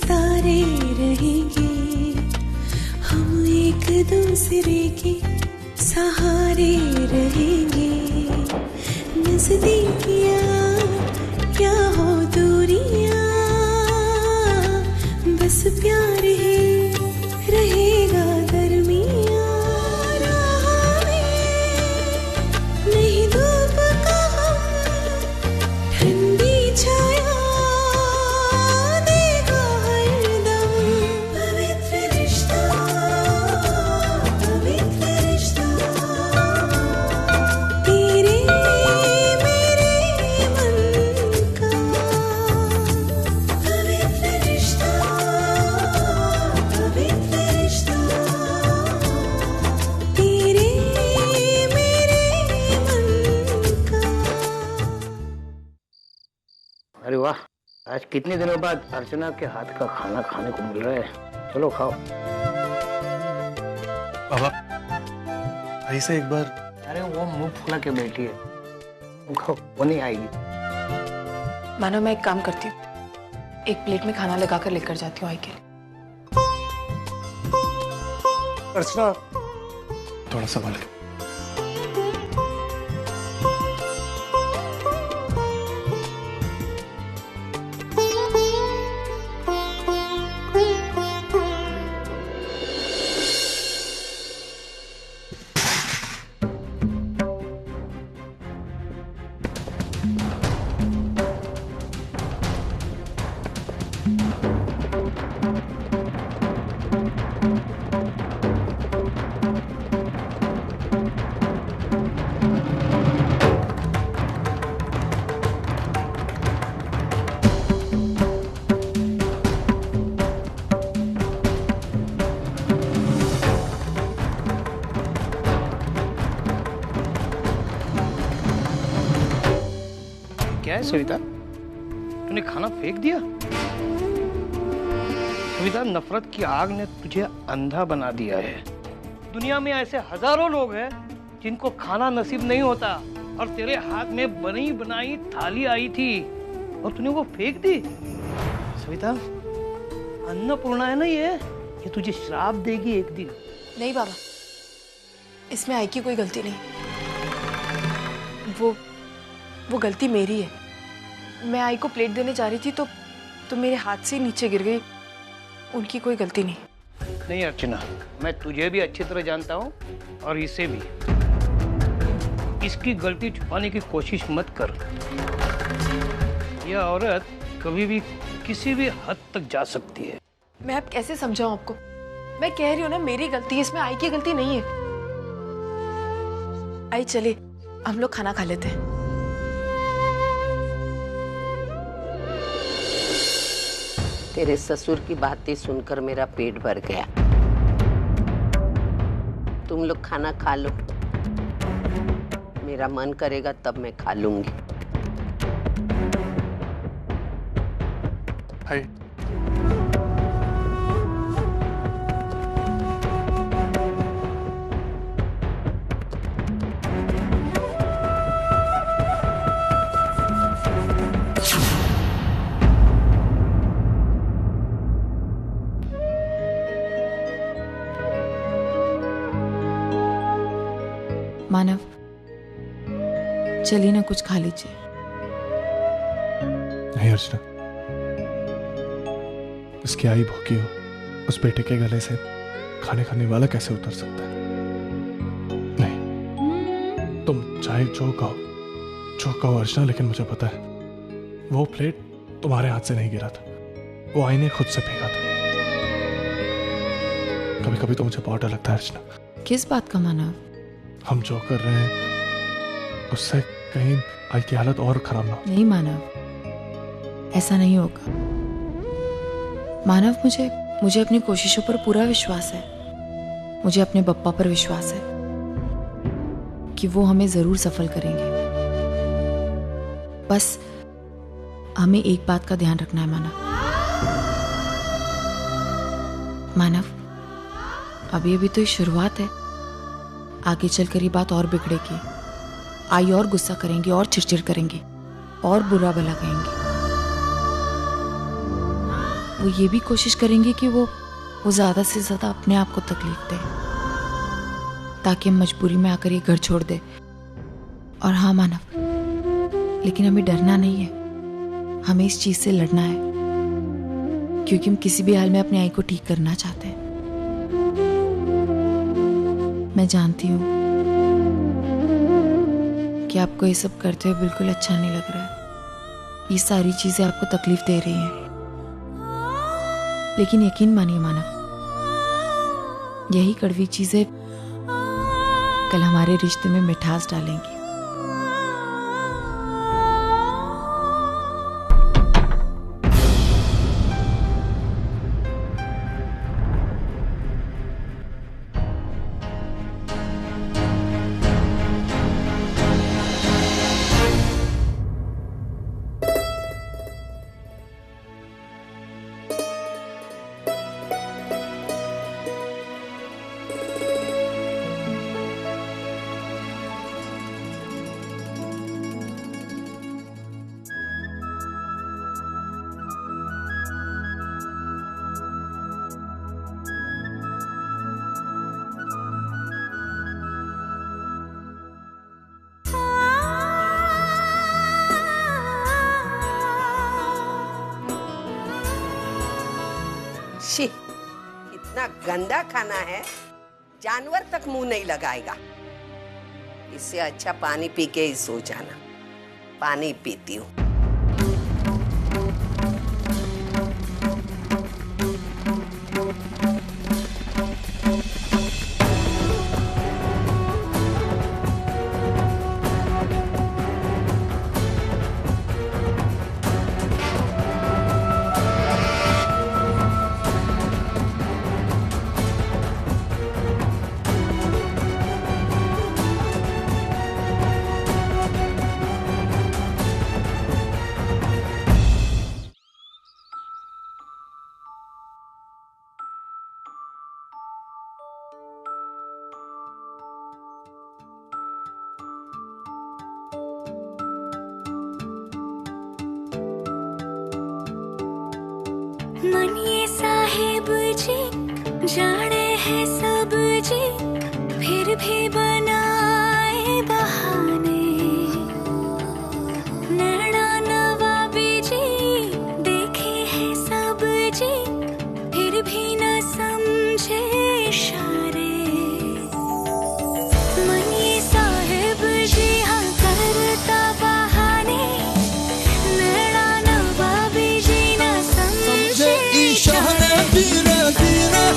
सितारे रहेंगे, हम एक दूसरे के सहारे रहेंगे। नजदीकियाँ क्या हो दूरियाँ, बस प्यार ही रहेगा दरमियाँ। राह में नहीं धूप का ठंडी छाया देगा हरदम। पवित्र रिश्ता, पवित्र रिश्ता, तेरे मेरे मन का। पवित्र रिश्ता, पवित्र रिश्ता, तेरे मेरे मन का। अरे वाह, आज कितने दिनों बाद अर्चना के हाथ का खाना खाने को मिल रहा है। चलो खाओ। बाबा ऐसे एक बार। अरे वो मुंह फुला के बैठी है, तुम खाओ, वो नहीं आएगी। मानो मैं एक काम करती हूँ, एक प्लेट में खाना लगाकर लेकर जाती हूँ आई के लिए। अर्चना थोड़ा संभाल के। क्या है सविता, तूने खाना फेंक दिया? सविता, नफरत की आग ने तुझे अंधा बना दिया है। दुनिया में ऐसे हजारों लोग हैं जिनको खाना नसीब नहीं होता, और तेरे हाथ में बनी बनाई थाली आई थी और तूने वो फेंक दी। सविता, अन्नपूर्णा है ना ये तुझे श्राप देगी एक दिन। नहीं बाबा, इसमें आई की कोई गलती नहीं। वो गलती मेरी है। मैं आई को प्लेट देने जा रही थी तो मेरे हाथ से नीचे गिर गई। उनकी कोई गलती नहीं। नहीं अर्चना, मैं तुझे भी अच्छी तरह जानता हूँ और इसे भी। इसकी गलती छुपाने की कोशिश मत कर। यह औरत कभी भी किसी भी हद तक जा सकती है। मैं अब कैसे समझाऊं आपको? मैं कह रही हूँ ना, मेरी गलती है, इसमें आई की गलती नहीं है। आई चले, हम लोग खाना खा लेते हैं। तेरे ससुर की बातें सुनकर मेरा पेट भर गया। तुम लोग खाना खा लो, मेरा मन करेगा तब मैं खा लूंगी। हाय। मानव, चलिए ना कुछ खा लीजिए। नहीं अर्चना, उसकी आई भूखी हो, उस बेटे के गले से खाने खाने वाला कैसे उतर सकता है? नहीं, तुम चाहे जो कहो अर्चना, लेकिन मुझे पता है वो प्लेट तुम्हारे हाथ से नहीं गिरा था, वो आई ने खुद से फेंका था। कभी कभी तो मुझे बहुत डर लगता है अर्चना। किस बात का मानव? हम जो कर रहे हैं उससे कहीं आई की हालत और खराब ना हो। नहीं मानव, ऐसा नहीं होगा। मानव, मुझे अपनी कोशिशों पर पूरा विश्वास है। मुझे अपने बप्पा पर विश्वास है कि वो हमें जरूर सफल करेंगे। बस हमें एक बात का ध्यान रखना है मानव, अभी अभी तो ये शुरुआत है। आगे चलकर ये बात और बिगड़ेगी। आई और गुस्सा करेंगे और चिड़चिड़ करेंगे और बुरा भला कहेंगे। वो ये भी कोशिश करेंगे कि वो ज़्यादा से ज़्यादा अपने आप को तकलीफ दे, ताकि हम मजबूरी में आकर ये घर छोड़ दे। और हाँ मानव, लेकिन हमें डरना नहीं है, हमें इस चीज़ से लड़ना है, क्योंकि हम किसी भी हाल में अपनी आई को ठीक करना चाहते हैं। मैं जानती हूँ कि आपको ये सब करते हुए बिल्कुल अच्छा नहीं लग रहा है, ये सारी चीज़ें आपको तकलीफ दे रही हैं, लेकिन यकीन मानिए मानव, यही कड़वी चीज़ें कल हमारे रिश्ते में मिठास डालेंगी। शी, इतना गंदा खाना है, जानवर तक मुंह नहीं लगाएगा। इससे अच्छा पानी पी के ही सो जाना। पानी पीती हूँ। मनिए साहेब जी जाने हैं सब जी, फिर भी बनाए बहाने। नैना नवाबी जी देखे हैं सब जी, फिर भी न समझे इशारे। मनिए साहेब जी हाँ करता बहाने, नैना नवाबी जी न समझे इशारे धीरे धीरे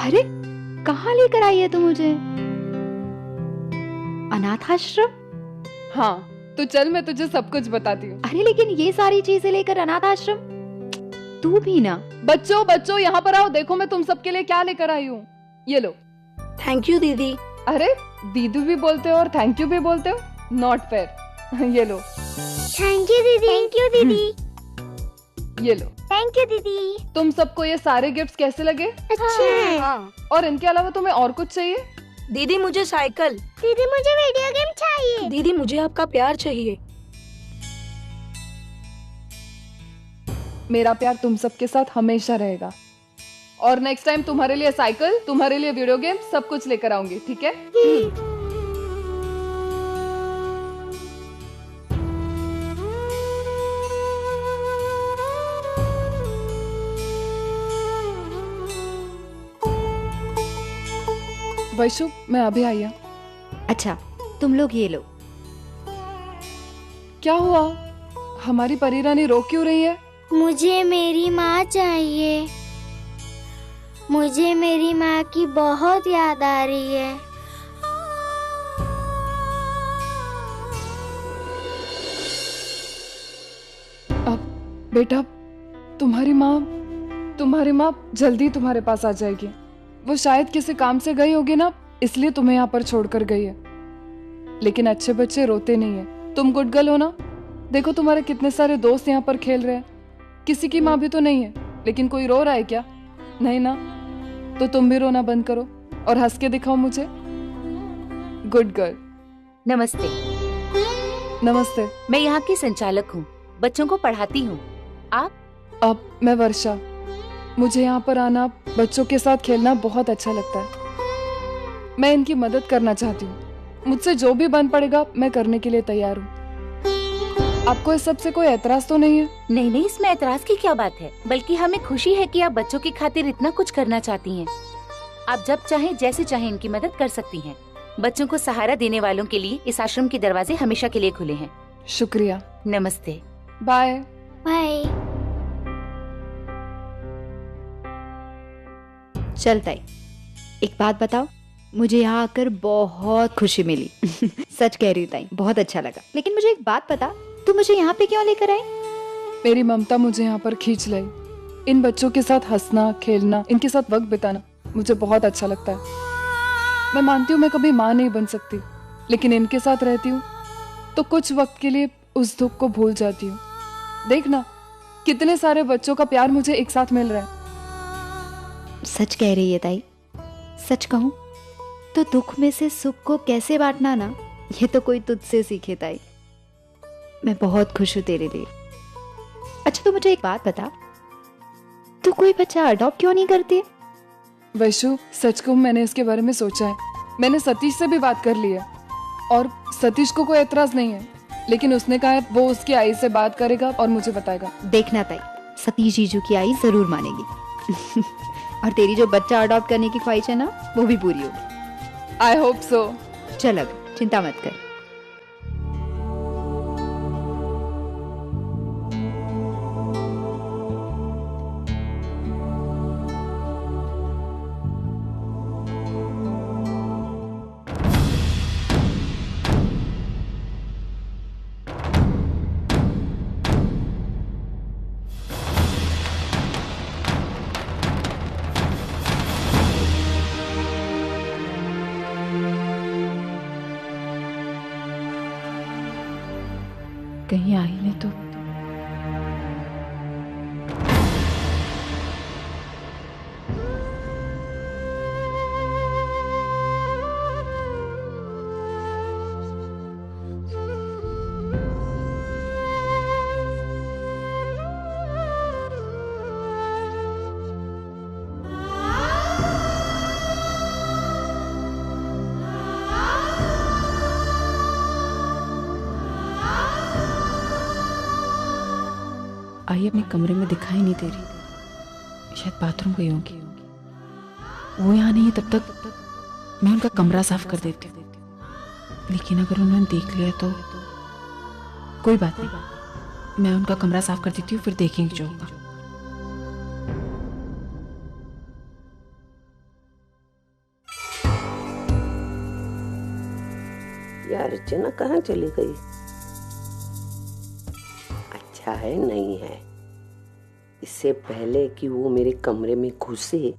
अरे कहाँ लेकर आई है तू मुझे? अनाथ आश्रम? हाँ तो चल मैं तुझे सब कुछ बताती हूँ। अरे लेकिन ये सारी चीजें लेकर अनाथ आश्रम? तू भी ना। बच्चों बच्चों यहाँ पर आओ, देखो मैं तुम सबके लिए क्या लेकर आई हूँ। ये लो। थैंक यू दीदी। अरे दीदी भी बोलते हो और थैंक यू भी बोलते हो, नॉट फेयर। ये लो। थैंक यू दीदी। थैंक यू दीदी। ये लो। थैंक यू दीदी। तुम सबको ये सारे गिफ्ट्स कैसे लगे? अच्छे। हाँ। और इनके अलावा तुम्हें और कुछ चाहिए? दीदी मुझे साइकिल। दीदी मुझे वीडियो गेम चाहिए। दीदी मुझे आपका प्यार चाहिए। मेरा प्यार तुम सबके साथ हमेशा रहेगा। और नेक्स्ट टाइम तुम्हारे लिए साइकिल, तुम्हारे लिए वीडियो गेम, सब कुछ लेकर आऊंगी, ठीक है? वैशु मैं अभी आई हूँ। अच्छा तुम लोग ये लो। क्या हुआ? हमारी परी रानी रो क्यों रही है? मुझे मेरी माँ चाहिए। मुझे मेरी माँ की बहुत याद आ रही है। अब बेटा तुम्हारी माँ जल्दी तुम्हारे पास आ जाएगी। वो शायद किसी काम से गई होगी ना, इसलिए तुम्हें यहाँ पर छोड़कर गई है। लेकिन अच्छे बच्चे रोते नहीं है। तुम गुड गर्ल हो ना? देखो तुम्हारे कितने सारे दोस्त यहाँ पर खेल रहे हैं। किसी की माँ भी तो नहीं है, लेकिन कोई रो रहा है क्या? नहीं ना? तो तुम भी रोना बंद करो और हंस के दिखाओ मुझे। Good girl. नमस्ते। नमस्ते। मैं यहाँ की संचालक हूँ, बच्चों को पढ़ाती हूँ। आप? अब मैं वर्षा। मुझे यहाँ पर आना, बच्चों के साथ खेलना बहुत अच्छा लगता है। मैं इनकी मदद करना चाहती हूँ। मुझसे जो भी बन पड़ेगा मैं करने के लिए तैयार हूँ। आपको इस सब से कोई एतराज तो नहीं है? नहीं नहीं, इसमें एतराज की क्या बात है, बल्कि हमें खुशी है कि आप बच्चों की खातिर इतना कुछ करना चाहती हैं। आप जब चाहें जैसे चाहें इनकी मदद कर सकती हैं। बच्चों को सहारा देने वालों के लिए इस आश्रम के दरवाजे हमेशा के लिए खुले हैं। शुक्रिया। नमस्ते। बाय। बाय। चल ताई, एक बात बताओ, मुझे यहाँ आकर बहुत खुशी मिली। सच कह रही हूँ ताई, बहुत अच्छा लगा। लेकिन मुझे एक बात बता, तू मुझे यहाँ पे क्यों लेकर आई? मेरी ममता मुझे यहाँ पर खींच लाई। इन बच्चों के साथ हंसना, खेलना, इनके साथ वक्त बिताना मुझे बहुत अच्छा लगता है। मैं मानती हूँ मैं कभी माँ नहीं बन सकती, लेकिन इनके साथ रहती हूँ तो कुछ वक्त के लिए उस दुख को भूल जाती हूँ। देखना कितने सारे बच्चों का प्यार मुझे एक साथ मिल रहा है। सच कह रही है ताई। सच कहूँ तो दुख में से सुख को कैसे बांटना ना, ये तो कोई तुझसे सीखे ताई। मैं बहुत खुश हूँ तेरे लिए। अच्छा तो मुझे एक बात बता, तू कोई बच्चा अडॉप्ट क्यों नहीं करती? वैशु सच कहूँ मैंने इसके बारे में सोचा है। मैंने सतीश से भी बात कर ली है और सतीश को कोई एतराज नहीं है, लेकिन उसने कहा है वो उसकी आई से बात करेगा और मुझे बताएगा। देखना ताई, सतीश जीजू की आई जरूर मानेगी। और तेरी जो बच्चा अडॉप्ट करने की ख्वाहिश है ना, वो भी पूरी होगी। I hope so. चल अब चिंता मत कर। कहीं आई नहीं तो? आई अपने कमरे में दिखाई नहीं दे रही, शायद बाथरूम गई होंगी। वो यहाँ नहीं है तब तक मैं उनका कमरा साफ कर देती हूँ। लेकिन अगर उन्होंने देख लिया तो कोई बात नहीं, मैं उनका कमरा साफ कर देती हूँ, फिर देखेंगे जो होगा। अर्चना कहाँ चली गई? अच्छा है नहीं है, इससे पहले कि वो मेरे कमरे में घुसे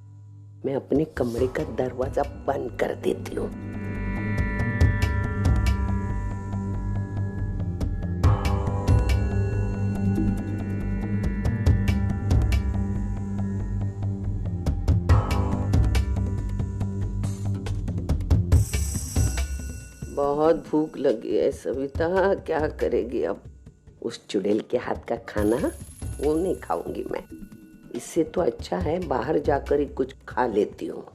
मैं अपने कमरे का दरवाजा बंद कर देती हूँ। बहुत भूख लगी है सविता, क्या करेगी अब? उस चुड़ैल के हाथ का खाना वो नहीं खाऊंगी मैं। इससे तो अच्छा है बाहर जाकर ही कुछ खा लेती हूँ।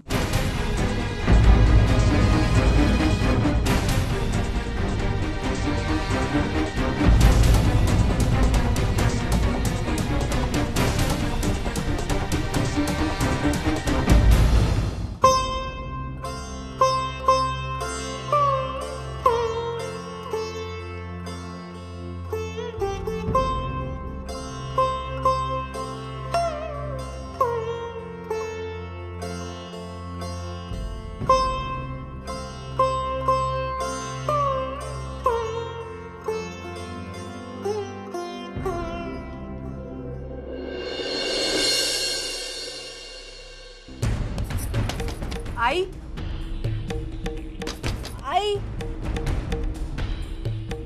आई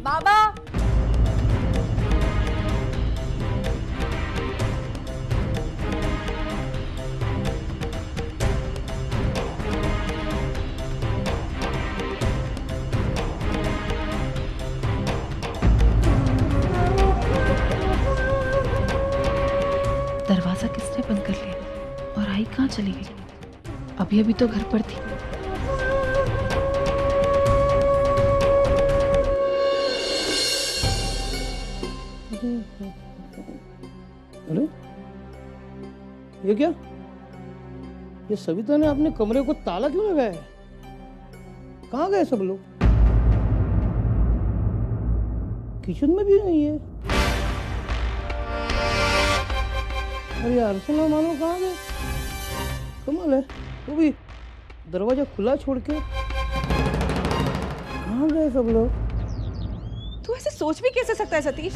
बाबा, दरवाजा किसने बंद कर लिया और आई कहाँ चली गई? अभी अभी तो घर पर थी। अरे ये क्या? ये सविता ने अपने कमरे को ताला क्यों लगाया है? कहाँ गए सब लोग? किचन में भी नहीं है। अरे अर्चना मानो कहाँ गए? कमाल है, वो भी दरवाजा खुला छोड़ के। कहाँ गए सब लोग? तू ऐसे सोच भी कैसे सकता है सतीश?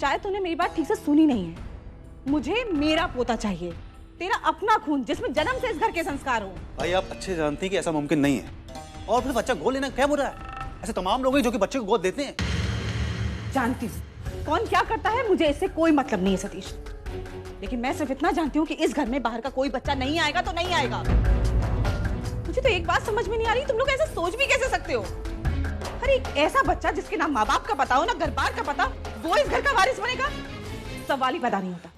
शायद तूने मेरी बात ठीक से सुनी नहीं है। मुझे मेरा पोता चाहिए, तेरा अपना खून जिसमें जन्म से इस घर के संस्कार हो। भाई आप अच्छे जानते हैं कि ऐसा मुमकिन नहीं है, और फिर बच्चा गोद लेना क्या बुरा है? ऐसे तमाम लोग हैं जो कि बच्चे को गोद देते हैं। जानती हूँ कौन क्या करता है, मुझे इससे कोई मतलब नहीं है सतीश, लेकिन मैं सिर्फ इतना जानती हूँ कि इस घर में बाहर का कोई बच्चा नहीं आएगा तो नहीं आएगा। मुझे तो एक बात समझ में नहीं आ रही, तुम लोग ऐसा सोच भी कैसे सकते हो? अरे एक ऐसा बच्चा जिसके ना माँ बाप का पता हो ना घर बार का पता, वो इस घर का वारिस बनेगा? सवाल ही पैदा नहीं होता।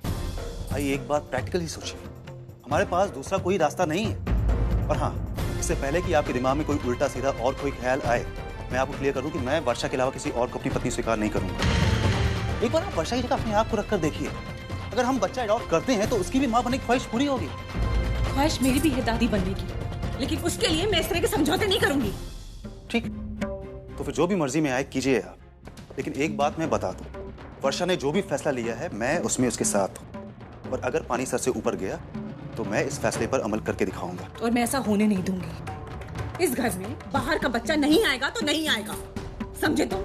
भाई एक बात प्रैक्टिकली सोचिए, हमारे पास दूसरा कोई रास्ता नहीं है। और हाँ, इससे पहले कि आपके दिमाग में कोई उल्टा सीधा और कोई ख्याल आए, मैं आपको क्लियर कर दूं कि मैं वर्षा के अलावा किसी और को अपनी पत्नी स्वीकार नहीं करूंगा। एक बार आप वर्षा की जगह अपने आप को रखकर देखिए, अगर हम बच्चा अडॉप्ट करते हैं तो उसकी भी माँ बनने की ख्वाहिश पूरी होगी। ख्वाहिश मेरी भी है दादी बनने की, लेकिन उसके लिए मैं इस तरह के समझौते नहीं करूंगी। ठीक, तो फिर जो भी मर्जी में आए कीजिए आप, लेकिन एक बात मैं बता दूं, वर्षा ने जो भी फैसला लिया है मैं उसमें उसके साथ हूँ, और अगर पानी सर से ऊपर गया तो मैं इस फैसले पर अमल करके दिखाऊंगा। और मैं ऐसा होने नहीं दूंगी। इस घर में बाहर का बच्चा नहीं आएगा तो नहीं आएगा, समझे तुम?